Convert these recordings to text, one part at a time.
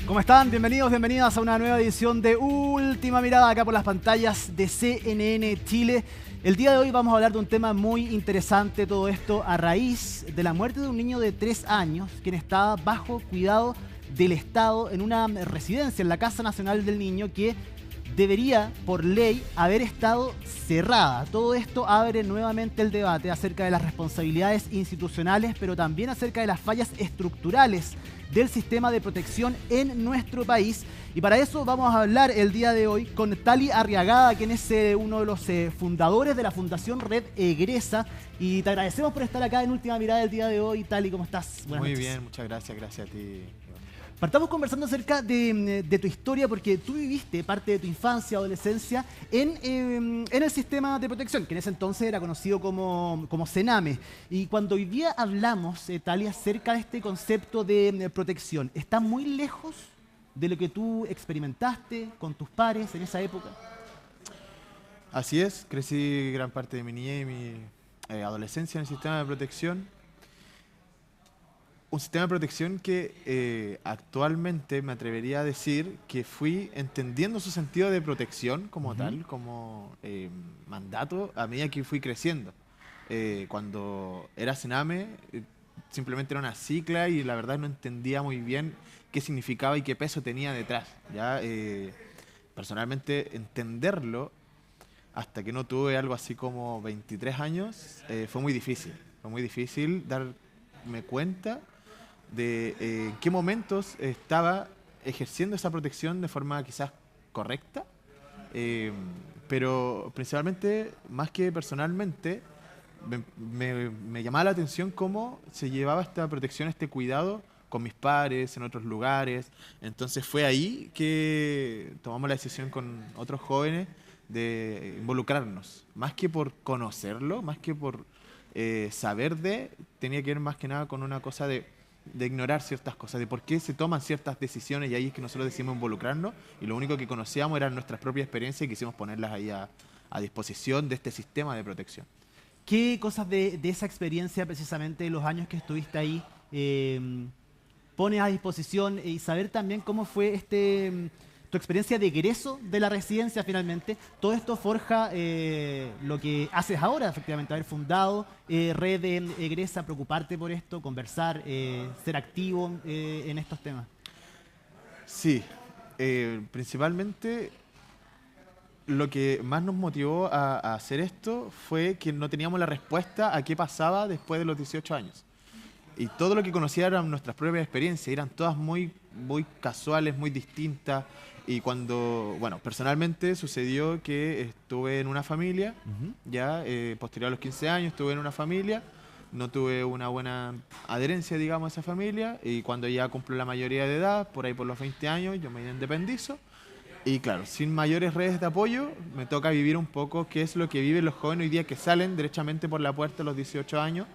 ¿Cómo están? Bienvenidos, bienvenidas a una nueva edición de Última Mirada acá por las pantallas de CNN Chile. El día de hoy vamos a hablar de un tema muy interesante, todo esto a raíz de la muerte de un niño de 3 años, quien estaba bajo cuidado del Estado en una residencia, en la Casa Nacional del Niño, que debería, por ley, haber estado cerrada. Todo esto abre nuevamente el debate acerca de las responsabilidades institucionales, pero también acerca de las fallas estructurales del sistema de protección en nuestro país. Y para eso vamos a hablar el día de hoy con Tali Arriagada, quien es uno de los fundadores de la Fundación Red Egresa. Y te agradecemos por estar acá en Última Mirada el día de hoy. Tali, ¿cómo estás? Buenas noches. Muy bien, muchas gracias. Gracias a ti. Partamos conversando acerca de tu historia, porque tú viviste parte de tu infancia, adolescencia, en el sistema de protección, que en ese entonces era conocido como CENAME. Y cuando hoy día hablamos, Talia, acerca de este concepto de protección, ¿está muy lejos de lo que tú experimentaste con tus pares en esa época? Así es, crecí gran parte de mi niñez y mi adolescencia en el sistema de protección. Un sistema de protección que actualmente me atrevería a decir que fui entendiendo su sentido de protección como tal, como mandato, a medida que fui creciendo. Cuando era CENAME, simplemente era una sigla y la verdad no entendía muy bien qué significaba y qué peso tenía detrás. ¿Ya? Personalmente, entenderlo hasta que no tuve algo así como 23 años, fue muy difícil. Fue muy difícil darme cuenta de en qué momentos estaba ejerciendo esa protección de forma quizás correcta, pero principalmente, más que personalmente, me llamaba la atención cómo se llevaba esta protección, este cuidado con mis pares, en otros lugares. Entonces fue ahí que tomamos la decisión con otros jóvenes de involucrarnos, más que por conocerlo, más que por saber tenía que ver más que nada con una cosa de ignorar ciertas cosas, de por qué se toman ciertas decisiones, y ahí es que nosotros decidimos involucrarnos, y lo único que conocíamos eran nuestras propias experiencias y quisimos ponerlas ahí a disposición de este sistema de protección. ¿Qué cosas de esa experiencia, precisamente de los años que estuviste ahí, pones a disposición, y saber también cómo fue tu experiencia de egreso de la residencia finalmente? Todo esto forja lo que haces ahora, efectivamente, haber fundado Red Egresa, preocuparte por esto, conversar, ser activo en estos temas. Sí, principalmente lo que más nos motivó a hacer esto fue que no teníamos la respuesta a qué pasaba después de los 18 años. Y todo lo que conocía eran nuestras propias experiencias, eran todas muy casuales, muy distintas. Y cuando, bueno, personalmente sucedió que estuve en una familia, ya posterior a los 15 años estuve en una familia, no tuve una buena adherencia, digamos, a esa familia, y cuando ya cumplo la mayoría de edad, por ahí por los 20 años, yo me independizo. Y claro, sin mayores redes de apoyo, me toca vivir un poco qué es lo que viven los jóvenes hoy día que salen derechamente por la puerta a los 18 años,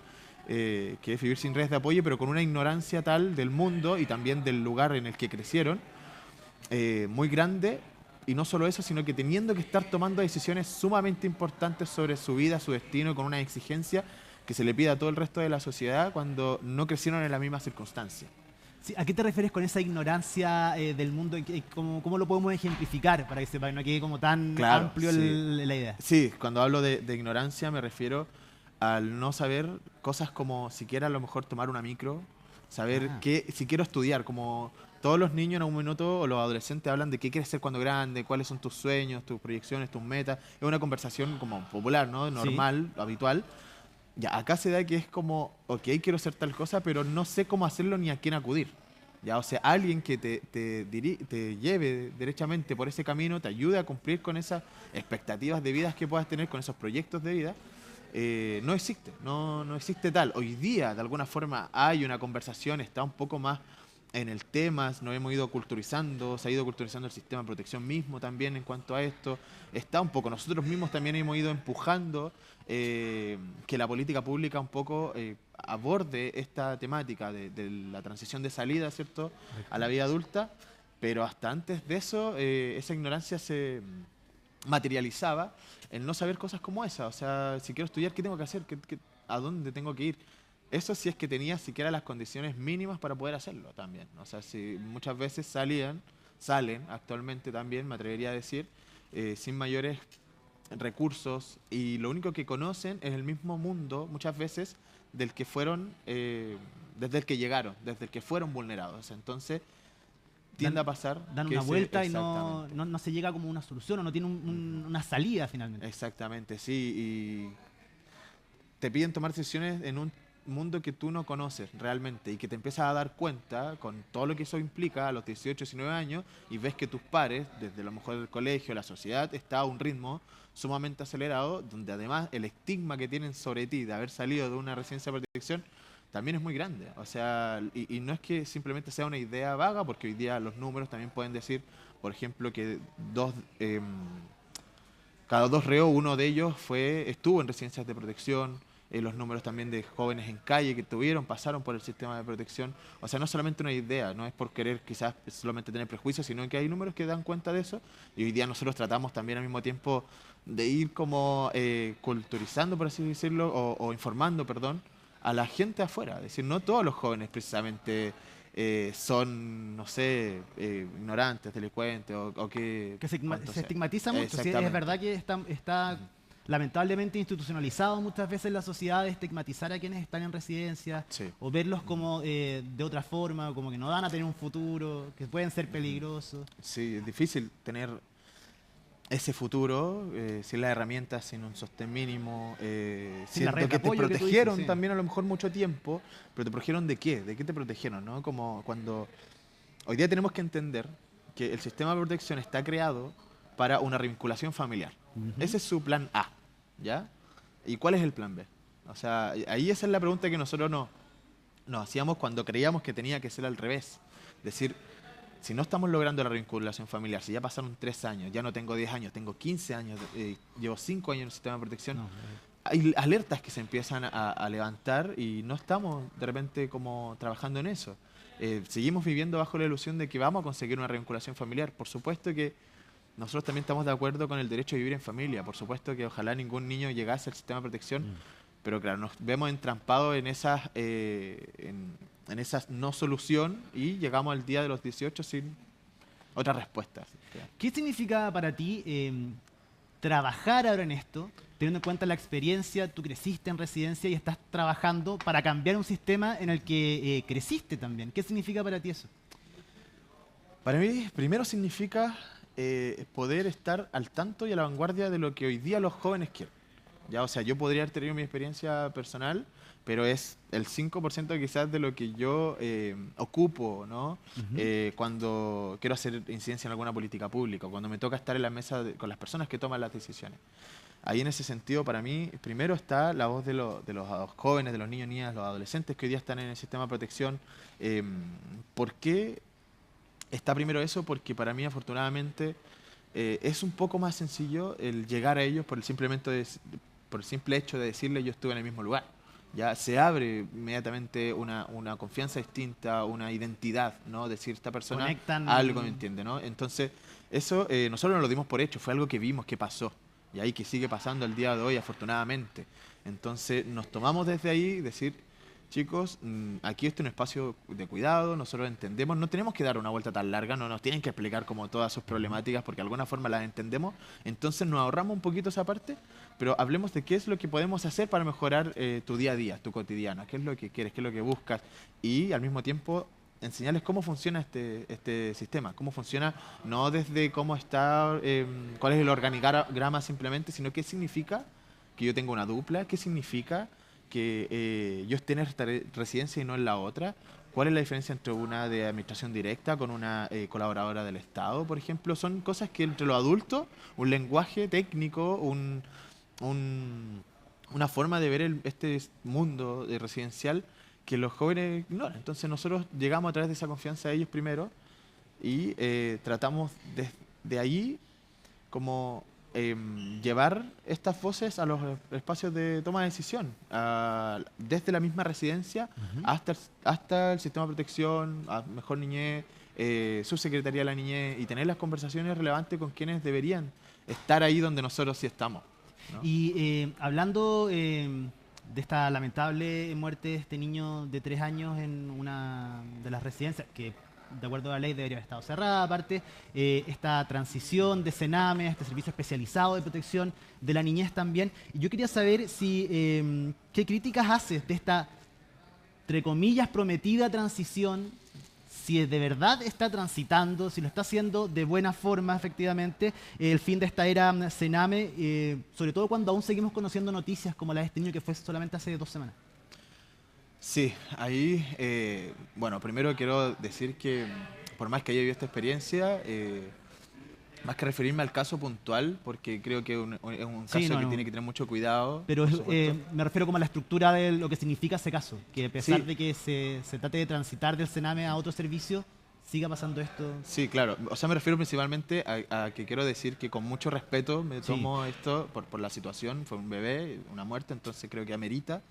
que es vivir sin redes de apoyo, pero con una ignorancia tal del mundo y también del lugar en el que crecieron, muy grande. Y no solo eso, sino que teniendo que estar tomando decisiones sumamente importantes sobre su vida, su destino, con una exigencia que se le pide a todo el resto de la sociedad cuando no crecieron en la misma circunstancia. Sí, ¿a qué te refieres con esa ignorancia del mundo? ¿Cómo lo podemos ejemplificar para que sepa, no quede como tan amplio la idea? Sí, cuando hablo de ignorancia me refiero al no saber cosas como siquiera a lo mejor tomar una micro, saber si quiero estudiar, como todos los niños en algún minuto o los adolescentes hablan de qué quieres ser cuando grande, cuáles son tus sueños, tus proyecciones, tus metas. Es una conversación como popular, ¿no? Normal, habitual. Ya, acá se da que es como, ok, quiero hacer tal cosa, pero no sé cómo hacerlo ni a quién acudir. Ya, o sea, alguien que te lleve derechamente por ese camino, te ayude a cumplir con esas expectativas de vida que puedas tener, con esos proyectos de vida, no existe, no existe tal. Hoy día, de alguna forma, hay una conversación, está un poco más en el tema, nos hemos ido culturizando, se ha ido culturizando el sistema de protección mismo también en cuanto a esto. Está un poco, nosotros mismos también hemos ido empujando que la política pública un poco aborde esta temática de la transición de salida, ¿cierto?, a la vida adulta, pero hasta antes de eso esa ignorancia se materializaba en no saber cosas como esa. O sea, si quiero estudiar, ¿qué tengo que hacer? ¿A dónde tengo que ir? Eso sí es que tenía siquiera las condiciones mínimas para poder hacerlo también. O sea, si muchas veces salen actualmente también, me atrevería a decir, sin mayores recursos y lo único que conocen es el mismo mundo muchas veces del que fueron, desde el que llegaron, desde el que fueron vulnerados. Entonces tiende a pasar dan que una vuelta y exactamente. no se llega como una solución o no tiene una salida finalmente. Exactamente, sí, y te piden tomar decisiones en un mundo que tú no conoces realmente y que te empiezas a dar cuenta con todo lo que eso implica a los 18, 19 años y ves que tus pares, desde lo mejor del colegio, la sociedad, está a un ritmo sumamente acelerado, donde además el estigma que tienen sobre ti de haber salido de una residencia de protección también es muy grande. O sea, y no es que simplemente sea una idea vaga, porque hoy día los números también pueden decir, por ejemplo, que cada dos reos, uno de ellos estuvo en residencias de protección, los números también de jóvenes en calle que pasaron por el sistema de protección. O sea, no es solamente una idea, no es por querer quizás solamente tener prejuicios, sino que hay números que dan cuenta de eso. Y hoy día nosotros tratamos también al mismo tiempo de ir como culturizando, por así decirlo, o informando, perdón, a la gente afuera. Es decir, no todos los jóvenes precisamente son, no sé, ignorantes, delincuentes o que... Que cuanto se sea. estigmatiza mucho. Sí, es verdad que está lamentablemente institucionalizado muchas veces en la sociedad de estigmatizar a quienes están en residencia Sí. o verlos como de otra forma, como que no van a tener un futuro, que pueden ser peligrosos. Sí, es difícil tener ese futuro sin las herramientas, sin un sostén mínimo, Sin la siendo red de que te apoyo que tú protegieron dices, sí. también a lo mejor mucho tiempo, pero te protegieron ¿de qué? ¿De qué te protegieron? ¿No? Como cuando hoy día tenemos que entender que el sistema de protección está creado para una revinculación familiar. Ujú. Ese es su plan A, ¿ya? ¿Y cuál es el plan B? O sea, ahí esa es la pregunta que nosotros nos hacíamos cuando creíamos que tenía que ser al revés. Decir, si no estamos logrando la revinculación familiar, si ya pasaron 3 años, ya no tengo 10 años, tengo 15 años, llevo 5 años en el sistema de protección, No, hay alertas que se empiezan a levantar y no estamos de repente como trabajando en eso. Seguimos viviendo bajo la ilusión de que vamos a conseguir una revinculación familiar. Por supuesto que nosotros también estamos de acuerdo con el derecho a vivir en familia. Por supuesto que ojalá ningún niño llegase al sistema de protección, pero claro, nos vemos entrampados en esa no solución y llegamos al día de los 18 sin otras respuestas. ¿qué significa para ti trabajar ahora en esto, teniendo en cuenta la experiencia? Tú creciste en residencia y estás trabajando para cambiar un sistema en el que creciste también. ¿Qué significa para ti eso? Para mí, primero significa poder estar al tanto y a la vanguardia de lo que hoy día los jóvenes quieren. Ya, o sea, yo podría haber tenido mi experiencia personal, pero es el 5% quizás de lo que yo ocupo, ¿no? Ujú. Cuando quiero hacer incidencia en alguna política pública, o cuando me toca estar en la mesa con las personas que toman las decisiones. Ahí en ese sentido, para mí, primero está la voz de los jóvenes, de los niños, niñas, los adolescentes que hoy día están en el sistema de protección. Eh, ¿Por qué está primero eso? Porque para mí, afortunadamente, es un poco más sencillo el llegar a ellos por el simple hecho de decirle yo estuve en el mismo lugar. Ya se abre inmediatamente una confianza distinta, una identidad, ¿no? Decir, esta persona Conectan. algo me entiende, ¿no? Entonces, eso nosotros no lo dimos por hecho, fue algo que vimos que pasó. Y ahí que sigue pasando el día de hoy, afortunadamente. Entonces, nos tomamos desde ahí, decir, chicos, aquí este es un espacio de cuidado, nosotros entendemos, no tenemos que dar una vuelta tan larga, no nos tienen que explicar como todas sus problemáticas, porque de alguna forma las entendemos, entonces nos ahorramos un poquito esa parte, pero hablemos de qué es lo que podemos hacer para mejorar tu día a día, tu cotidiano, qué es lo que quieres, qué es lo que buscas, y al mismo tiempo enseñarles cómo funciona este sistema, cómo funciona, no desde cómo está, cuál es el organigrama simplemente, sino qué significa que yo tenga una dupla, qué significa que yo esté en esta residencia y no en la otra. ¿Cuál es la diferencia entre una de administración directa con una colaboradora del Estado, por ejemplo? Son cosas que entre los adultos, un lenguaje técnico, una forma de ver este mundo residencial que los jóvenes ignoran. Entonces nosotros llegamos a través de esa confianza a ellos primero y tratamos de allí como llevar estas voces a los espacios de toma de decisión, desde la misma residencia Ujú. hasta el sistema de protección, a Mejor Niñez, Subsecretaría de la Niñez, y tener las conversaciones relevantes con quienes deberían estar ahí donde nosotros sí estamos, ¿no? Y hablando de esta lamentable muerte de este niño de 3 años en una de las residencias, que de acuerdo a la ley debería haber estado cerrada, aparte, esta transición de Sename a este servicio especializado de protección de la niñez también. Y yo quería saber si, qué críticas haces de esta, entre comillas, prometida transición, si de verdad está transitando, si lo está haciendo de buena forma, efectivamente, el fin de esta era Sename, sobre todo cuando aún seguimos conociendo noticias como la de este niño que fue solamente hace 2 semanas. Sí, ahí, bueno, primero quiero decir que por más que haya vivido esta experiencia, más que referirme al caso puntual, porque creo que es un Sí, caso no, que no. tiene que tener mucho cuidado, Pero por supuesto. me refiero como a la estructura de lo que significa ese caso, que a pesar Sí, de que se trate de transitar del Sename a otro servicio, siga pasando esto. sí, claro. O sea, me refiero principalmente a que quiero decir que con mucho respeto me Sí, tomo esto por la situación. Fue un bebé, una muerte, entonces creo que amerita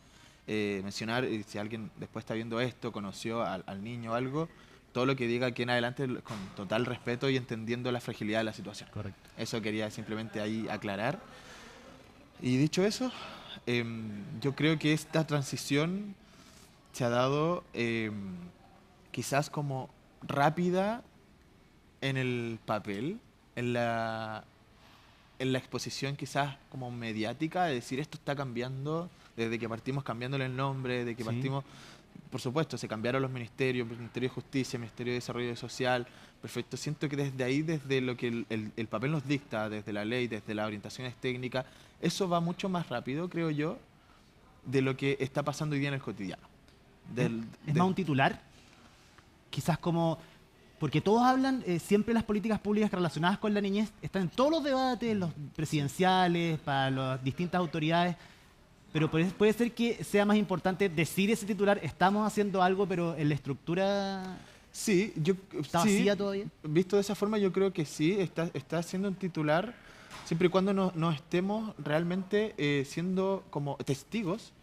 mencionar, si alguien después está viendo esto, conoció al niño o algo, todo lo que diga aquí en adelante con total respeto y entendiendo la fragilidad de la situación. correcto. Eso quería simplemente ahí aclarar. Y dicho eso, yo creo que esta transición se ha dado quizás como rápida en el papel, en la exposición quizás como mediática, de decir esto está cambiando, desde que partimos cambiándole el nombre, de que Sí. partimos, por supuesto, se cambiaron los ministerios, Ministerio de Justicia, Ministerio de Desarrollo Social, perfecto. Siento que desde ahí, desde lo que el papel nos dicta, desde la ley, desde las orientaciones técnicas, eso va mucho más rápido, creo yo, de lo que está pasando hoy día en el cotidiano. Es, Del, es más de- un titular, quizás como, porque todos hablan, siempre las políticas públicas relacionadas con la niñez están en todos los debates, los presidenciales, para las distintas autoridades, pero puede ser que sea más importante decir ese titular, estamos haciendo algo, pero en la estructura sí, está sí, vacía todavía. visto de esa forma, yo creo que sí, está siendo un titular, siempre y cuando no estemos realmente siendo como testigos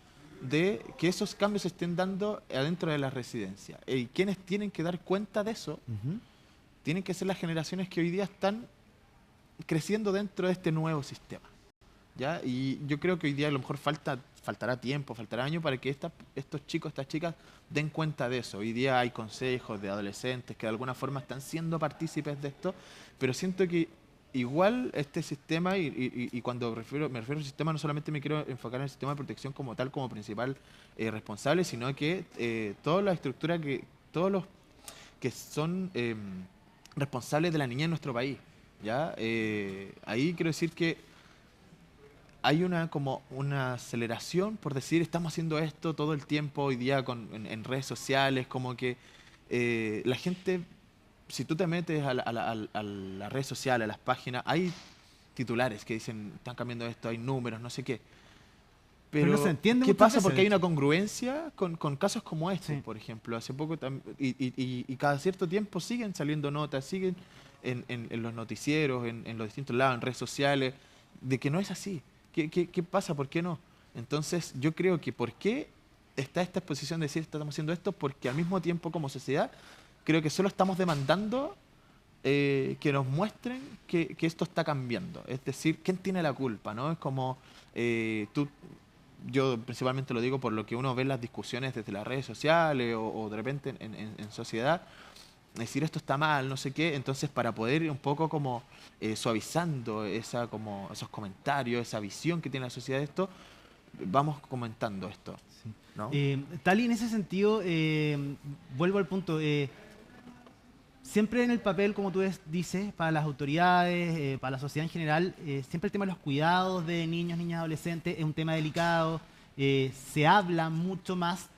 de que esos cambios se estén dando adentro de la residencia. Y quienes tienen que dar cuenta de eso, Ujú. tienen que ser las generaciones que hoy día están creciendo dentro de este nuevo sistema. ¿Ya? Y yo creo que hoy día a lo mejor faltará tiempo, faltará años para que estos chicos, estas chicas den cuenta de eso. Hoy día hay consejos de adolescentes que de alguna forma están siendo partícipes de esto, pero siento que igual este sistema, y cuando me refiero al sistema, no solamente me quiero enfocar en el sistema de protección como tal, como principal responsable, sino que toda la estructura todos los que son responsables de la niñez en nuestro país. ¿Ya? Ahí quiero decir que hay como una aceleración por decir estamos haciendo esto todo el tiempo hoy día en redes sociales, como que la gente, si tú te metes a las redes sociales, a las páginas, hay titulares que dicen están cambiando esto, hay números, no sé qué. Pero no se Pero, entiende ¿qué muchas pasa? veces, Porque de hay una hecho. congruencia con casos como este, Sí. por ejemplo. Hace poco, y cada cierto tiempo siguen saliendo notas, siguen en los noticieros, en los distintos lados, en redes sociales, de que no es así. ¿Qué pasa? ¿Por qué no? Entonces, yo creo que ¿por qué está esta exposición de decir estamos haciendo esto? Porque al mismo tiempo, como sociedad, creo que solo estamos demandando que nos muestren que esto está cambiando. Es decir, ¿quién tiene la culpa? ¿No? Es como yo principalmente lo digo por lo que uno ve en las discusiones desde las redes sociales o de repente en sociedad, decir esto está mal, no sé qué, entonces para poder ir un poco como suavizando como esos comentarios, esa visión que tiene la sociedad de esto, vamos comentando esto, Sí. ¿no? Tal y en ese sentido, vuelvo al punto, siempre en el papel, como tú dices, para las autoridades, para la sociedad en general, siempre el tema de los cuidados de niños, niñas, adolescentes es un tema delicado. Se habla mucho más,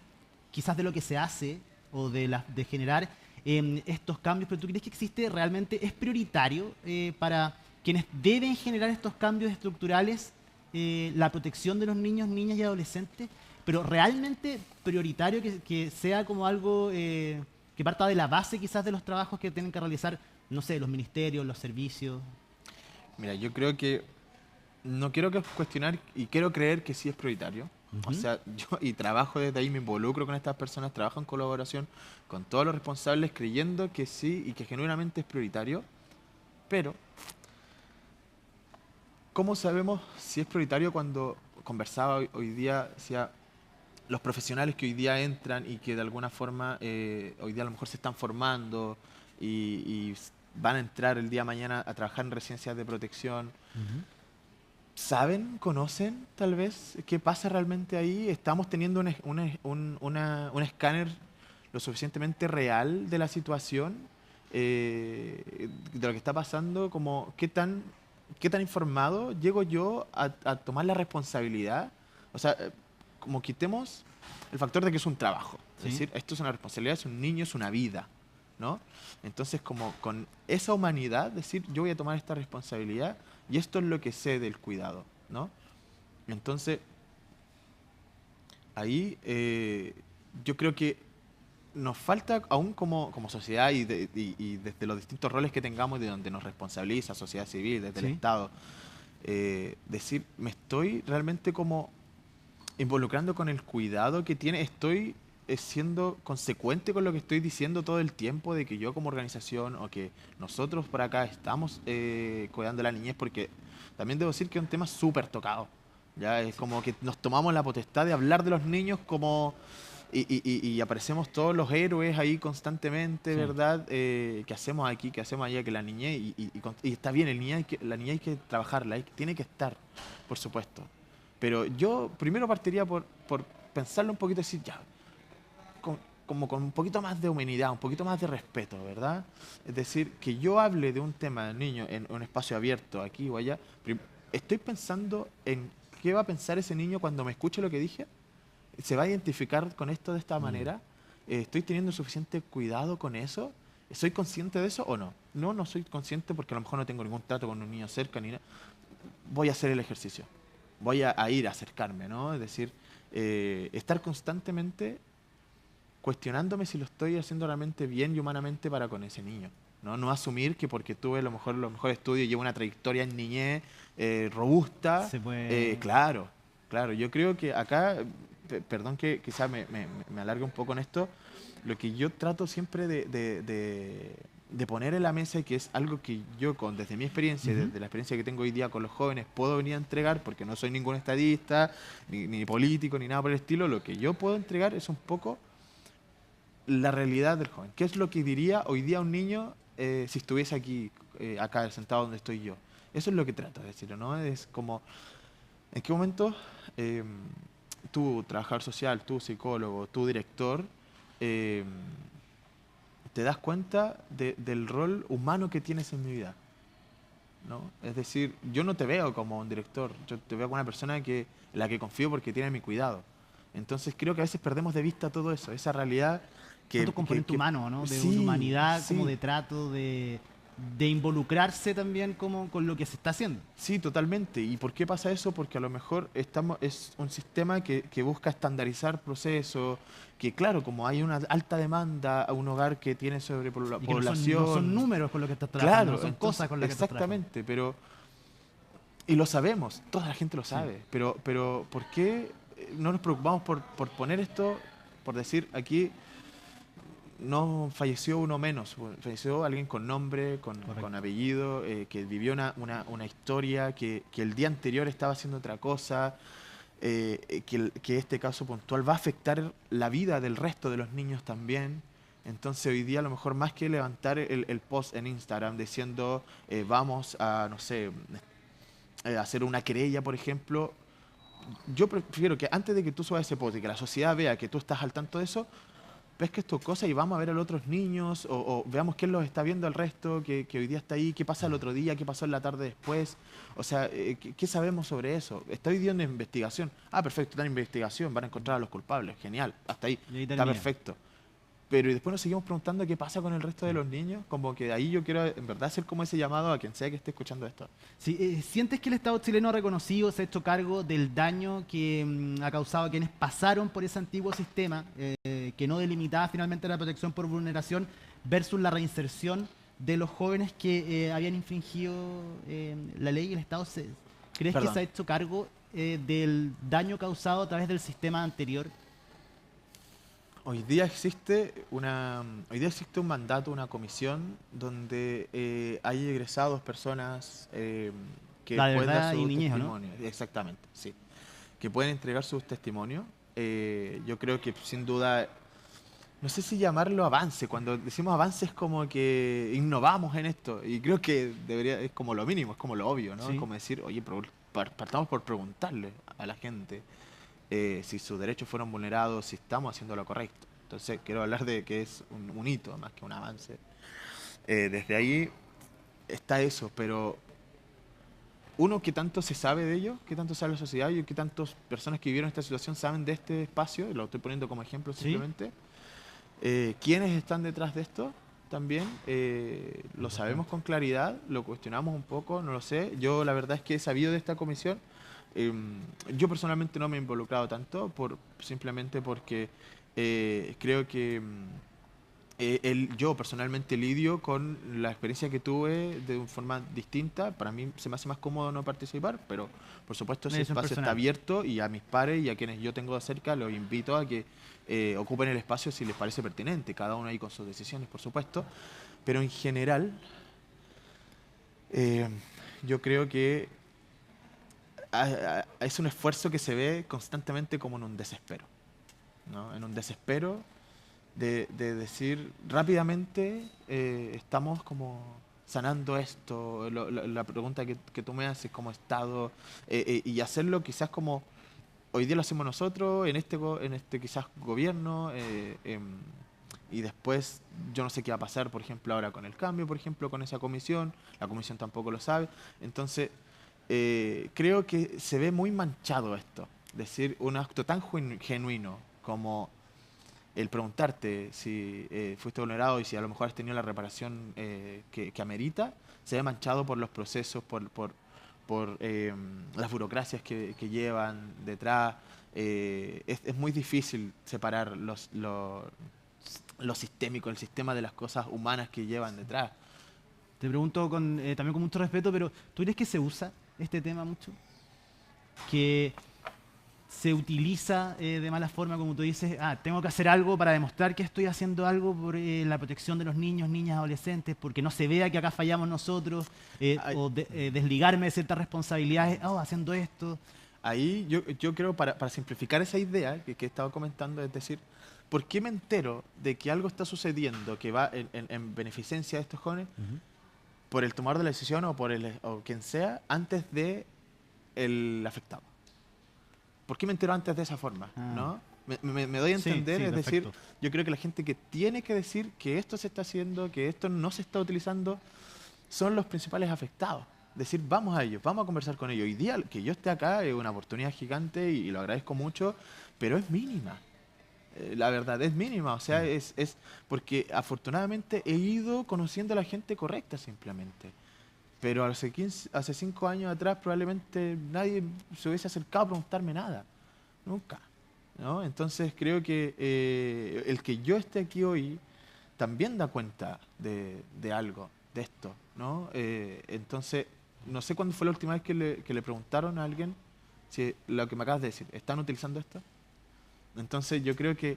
quizás, de lo que se hace o de generar estos cambios, pero ¿tú crees que existe realmente, es prioritario para quienes deben generar estos cambios estructurales, la protección de los niños, niñas y adolescentes? Pero realmente prioritario que sea como algo que parta de la base quizás de los trabajos que tienen que realizar, no sé, los ministerios, los servicios. Mira, yo creo que no quiero cuestionar y quiero creer que sí es prioritario. O Ujú. sea, yo y trabajo desde ahí, me involucro con estas personas, trabajo en colaboración con todos los responsables, creyendo que sí y que genuinamente es prioritario. Pero, ¿cómo sabemos si es prioritario cuando conversaba hoy día? Decía, los profesionales que hoy día entran y que de alguna forma hoy día a lo mejor se están formando y van a entrar el día de mañana a trabajar en residencias de protección, Ujú. ¿saben, conocen tal vez qué pasa realmente ahí? ¿Estamos teniendo un escáner lo suficientemente real de la situación, de lo que está pasando? Como, qué tan informado llego yo a tomar la responsabilidad? O sea, como quitemos el factor de que es un trabajo. Es Sí. decir, esto es una responsabilidad, es un niño, es una vida, ¿no? Entonces, como con esa humanidad, decir, yo voy a tomar esta responsabilidad y esto es lo que sé del cuidado, ¿no? Entonces, ahí yo creo que nos falta, aún como sociedad y desde los distintos roles que tengamos, de donde nos responsabiliza, sociedad civil, desde el Sí. Estado, decir, me estoy realmente como involucrando con el cuidado que tiene, estoy siendo consecuente con lo que estoy diciendo todo el tiempo, de que yo como organización o que nosotros por acá estamos cuidando la niñez, porque también debo decir que es un tema súper tocado. Ya es como que nos tomamos la potestad de hablar de los niños como y aparecemos todos los héroes ahí constantemente, Sí. ¿verdad? Que hacemos aquí, que hacemos allá, que la niñez, y está bien, la niñez hay que trabajarla, tiene que estar, por supuesto. Pero yo primero partiría por pensarlo un poquito y decir, ya, con- como con un poquito más de humanidad, un poquito más de respeto, ¿verdad? Es decir, que yo hable de un tema del niño en un espacio abierto, aquí o allá, estoy pensando en qué va a pensar ese niño cuando me escuche lo que dije. ¿Se va a identificar con esto de esta Mm. manera? ¿Estoy teniendo suficiente cuidado con eso? ¿Soy consciente de eso o no? No, no soy consciente porque a lo mejor no tengo ningún trato con un niño cerca ni nada. Voy a hacer el ejercicio. Voy a ir a acercarme, ¿no? Es decir, estar constantemente cuestionándome si lo estoy haciendo realmente bien y humanamente para con ese niño. No, no asumir que porque tuve lo mejor, los mejores estudios y llevo una trayectoria en niñez robusta, Se puede. claro, claro. Yo creo que acá, perdón que quizás me alargue un poco en esto, lo que yo trato siempre de poner en la mesa y que es algo que yo desde mi experiencia, Ujú. desde la experiencia que tengo hoy día con los jóvenes, puedo venir a entregar, porque no soy ningún estadista, ni político, ni nada por el estilo, lo que yo puedo entregar es un poco la realidad del joven. ¿Qué es lo que diría hoy día un niño si estuviese aquí, acá, sentado donde estoy yo? Eso es lo que trato de decirlo, ¿no? Es como, ¿en qué momento eh, tú, trabajador social, tú, psicólogo, tú, director, eh, te das cuenta del rol humano que tienes en mi vida? ¿No? Es decir, yo no te veo como un director, yo te veo como una persona en la que confío porque tiene mi cuidado. Entonces creo que a veces perdemos de vista todo eso, esa realidad Tanto componente humano, ¿no? De sí, humanidad, como sí, de trato, de involucrarse también como con lo que se está haciendo. sí, totalmente. ¿Y por qué pasa eso? Porque a lo mejor es un sistema que busca estandarizar procesos, que claro, como hay una alta demanda a un hogar que tiene Y que no son población, números con lo que estás trabajando, no claro, son cosas entonces, con las que estás trabajando. exactamente, pero y lo sabemos, toda la gente lo Sí. sabe, pero ¿por qué no nos preocupamos por poner esto, por decir aquí no falleció uno menos, falleció alguien con nombre, con Correcto. apellido, que vivió una historia, que el día anterior estaba haciendo otra cosa, que este caso puntual va a afectar la vida del resto de los niños también. Entonces hoy día a lo mejor más que levantar el post en Instagram diciendo vamos a, no sé, hacer una querella, por ejemplo, yo prefiero que antes de que tú subas ese post y que la sociedad vea que tú estás al tanto de eso, pesques tus cosas y vamos a ver a los otros niños o veamos quién los está viendo al resto, que hoy día está ahí, qué pasa el otro día, qué pasó en la tarde después. O sea, ¿qué sabemos sobre eso? Está hoy día en investigación. Ah, perfecto, está en investigación, van a encontrar a los culpables. Genial, hasta ahí. Y ahí Está termina. perfecto. Pero y después nos seguimos preguntando qué pasa con el resto de Sí. los niños. Como que de ahí yo quiero en verdad hacer como ese llamado a quien sea que esté escuchando esto. Sí, ¿sientes que el Estado chileno ha reconocido, se ha hecho cargo del daño que ha causado a quienes pasaron por ese antiguo sistema, que no delimitaba finalmente la protección por vulneración versus la reinserción de los jóvenes que habían infringido la ley? ¿El Estado crees que se Perdón. ha hecho cargo del daño causado a través del sistema anterior? Hoy día existe un mandato, una comisión donde hay egresados, personas que La de pueden dar verdad y su niñez, ¿o no? testimonio, exactamente, sí, que pueden entregar sus testimonios. yo creo que sin duda, no sé si llamarlo avance, cuando decimos avance es como que innovamos en esto, y creo que es como lo mínimo, es como lo obvio, ¿no? Es Sí. como decir, oye, partamos por preguntarle a la gente si sus derechos fueron vulnerados, si estamos haciendo lo correcto. Entonces quiero hablar de que es un hito más que un avance. Desde ahí está eso, pero uno, ¿qué tanto se sabe de ello? ¿Qué tanto sabe la sociedad? ¿Y qué tantas personas que vivieron esta situación saben de este espacio? Lo estoy poniendo como ejemplo Sí. simplemente. ¿Quiénes están detrás de esto? También lo sabemos con claridad, lo cuestionamos un poco, no lo sé. Yo la verdad es que he sabido de esta comisión. Yo personalmente no me he involucrado tanto, simplemente porque creo que yo personalmente lidio con la experiencia que tuve de una forma distinta. Para mí se me hace más cómodo no participar, pero por supuesto Una ese decisión espacio está personal. abierto y a mis pares y a quienes yo tengo de cerca los invito a que ocupen el espacio si les parece pertinente, cada uno ahí con sus decisiones, por supuesto. Pero en general, eh, yo creo que es un esfuerzo que se ve constantemente como en un desespero, ¿no? En un desespero de decir rápidamente estamos como sanando esto, la pregunta que tú me haces como Estado, y hacerlo quizás como hoy día lo hacemos nosotros, en este quizás gobierno, y después yo no sé qué va a pasar, por ejemplo, ahora con el cambio, por ejemplo, con esa comisión, la comisión tampoco lo sabe, entonces creo que se ve muy manchado esto, decir un acto tan genuino como el preguntarte si fuiste vulnerado y si a lo mejor has tenido la reparación que amerita, se ve manchado por los procesos, por las burocracias que llevan detrás. Es muy difícil separar lo sistémico, el sistema de las cosas humanas que llevan detrás. Te pregunto también con mucho respeto, pero ¿tú crees que se usa este tema mucho? Que se utiliza de mala forma, como tú dices, tengo que hacer algo para demostrar que estoy haciendo algo por la protección de los niños, niñas, adolescentes, porque no se vea que acá fallamos nosotros, Ay, o desligarme de ciertas responsabilidades, haciendo esto. Ahí yo creo, para simplificar esa idea que he estado comentando, es decir, ¿por qué me entero de que algo está sucediendo que va en beneficencia de estos jóvenes Ujú. por el tomador de la decisión o quien sea antes de el afectado? ¿Por qué me entero antes de esa forma? Ah, ¿No? Me doy a sí, entender, sí, es decir, perfecto. yo creo que la gente que tiene que decir que esto se está haciendo, que esto no se está utilizando, son los principales afectados. Decir, vamos a ellos, vamos a conversar con ellos. Hoy día que yo esté acá es una oportunidad gigante y lo agradezco mucho, pero es mínima. La verdad, es mínima. O sea, Mm. es porque afortunadamente he ido conociendo a la gente correcta simplemente. Pero hace 5 años atrás probablemente nadie se hubiese acercado a preguntarme nada. Nunca. ¿No? Entonces creo que el que yo esté aquí hoy también da cuenta de algo, de esto, ¿no? Entonces, no sé cuándo fue la última vez que le preguntaron a alguien si lo que me acabas de decir, ¿están utilizando esto? Entonces yo creo que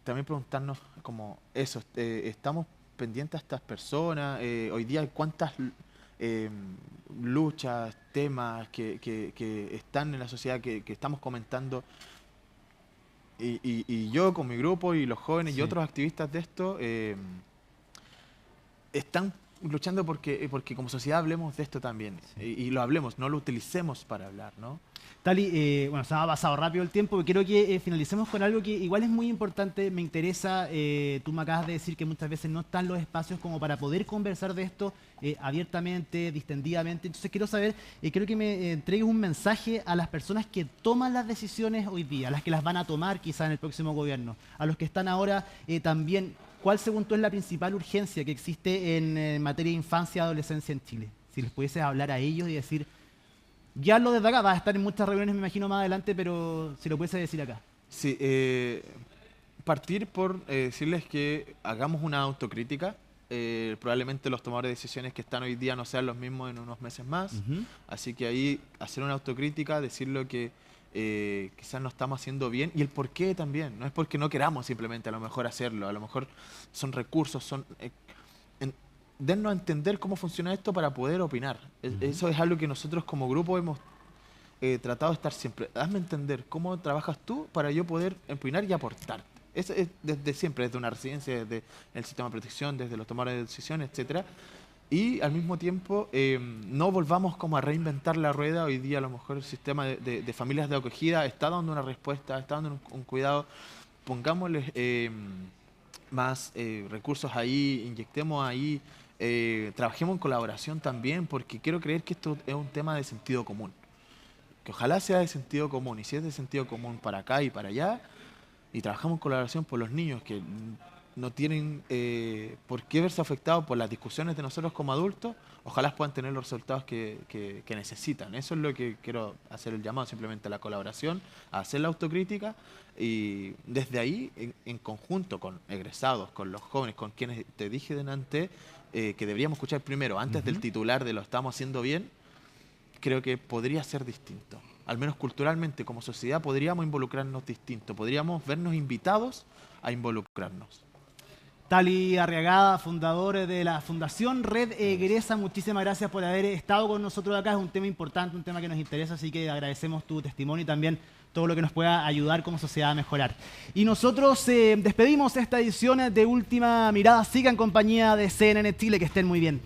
también preguntarnos como eso, estamos pendientes a estas personas, hoy día hay cuántas eh, luchas, temas que están en la sociedad que estamos comentando y yo con mi grupo y los jóvenes y Sí. otros activistas de esto están luchando porque como sociedad hablemos de esto también Sí. y lo hablemos, no lo utilicemos para hablar, ¿no? Tali, bueno, se me ha pasado rápido el tiempo, pero quiero que finalicemos con algo que igual es muy importante, me interesa, tú me acabas de decir que muchas veces no están los espacios como para poder conversar de esto abiertamente, distendidamente, entonces quiero saber, quiero que me entregues un mensaje a las personas que toman las decisiones hoy día, a las que las van a tomar quizá en el próximo gobierno, a los que están ahora también, ¿cuál según tú es la principal urgencia que existe en materia de infancia y adolescencia en Chile? Si les pudieses hablar a ellos y decir... Guiarlo desde acá, va a estar en muchas reuniones, me imagino, más adelante, pero si lo puedes decir acá. Sí, partir por decirles que hagamos una autocrítica. Probablemente los tomadores de decisiones que están hoy día no sean los mismos en unos meses más. Ujú. Así que ahí hacer una autocrítica, decir lo que quizás no estamos haciendo bien y el por qué también. No es porque no queramos simplemente a lo mejor hacerlo, a lo mejor son recursos, dennos a entender cómo funciona esto para poder opinar. Ujú. Eso es algo que nosotros como grupo tratado de estar siempre. Hazme entender cómo trabajas tú para yo poder empuñar y aportarte. Eso es desde siempre, desde una residencia, desde el sistema de protección, desde los tomadores de decisiones, etcétera. Y al mismo tiempo, no volvamos como a reinventar la rueda. Hoy día a lo mejor el sistema de familias de acogida está dando una respuesta, está dando un cuidado. Pongámosle más recursos ahí, inyectemos ahí, trabajemos en colaboración también, porque quiero creer que esto es un tema de sentido común. Que ojalá sea de sentido común, y si es de sentido común para acá y para allá, y trabajamos en colaboración por los niños que no tienen por qué verse afectados por las discusiones de nosotros como adultos, ojalá puedan tener los resultados que necesitan. Eso es lo que quiero hacer el llamado, simplemente a la colaboración, a hacer la autocrítica, y desde ahí, en conjunto con egresados, con los jóvenes, con quienes te dije delante, que deberíamos escuchar primero, antes del titular de lo estamos haciendo bien, creo que podría ser distinto. Al menos culturalmente, como sociedad, podríamos involucrarnos distinto, podríamos vernos invitados a involucrarnos. Tali Arriagada, fundador de la Fundación Red Egresa, muchísimas gracias por haber estado con nosotros acá. Es un tema importante, un tema que nos interesa, así que agradecemos tu testimonio y también todo lo que nos pueda ayudar como sociedad a mejorar. Y nosotros despedimos esta edición de Última Mirada. Sigan en compañía de CNN Chile, que estén muy bien.